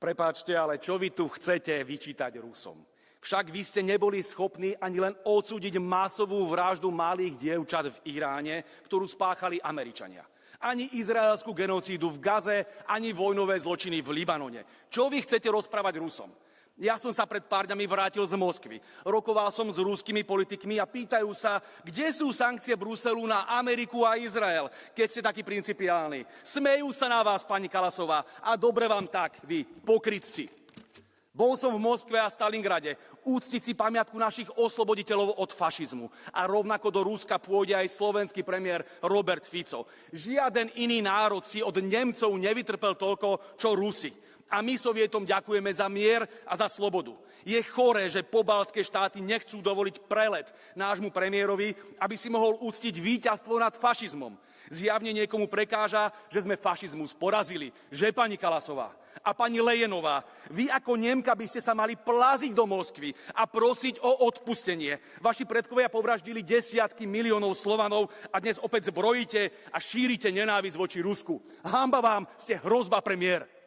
Prepáčte, ale čo vy tu chcete vyčítať Rusom? Však vy ste neboli schopní ani len odsúdiť masovú vraždu malých dievčat v Iráne, ktorú spáchali Američania. Ani izraelskú genocídu v Gaze, ani vojnové zločiny v Libanone. Čo vy chcete rozprávať Rusom? Ja som sa pred pár dňami vrátil z Moskvy. Rokoval som s ruskými politikmi a pýtajú sa, kde sú sankcie Bruselu na Ameriku a Izrael, keď ste takí principiálni. Smejú sa na vás, pani Kalasová, a dobre vám tak, vy pokrytci. Bol som v Moskve a Stalingrade úctiť si pamiatku našich osloboditeľov od fašizmu. A rovnako do Ruska pôjde aj slovenský premiér Robert Fico. Žiaden iný národ si od Nemcov nevytrpel toľko, čo Rusi. A my Sovietom ďakujeme za mier a za slobodu. Je choré, že pobaltské štáty nechcú dovoliť prelet nášmu premiérovi, aby si mohol uctiť víťazstvo nad fašizmom. Zjavne niekomu prekáža, že sme fašizmus porazili. Že, pani Kalasová? A pani Lejenová, vy ako Nemka by ste sa mali pláziť do Moskvy a prosiť o odpustenie. Vaši predkovia povraždili desiatky miliónov Slovanov a dnes opäť zbrojíte a šírite nenávisť voči Rusku. Hanba vám, ste hrozba, premiér.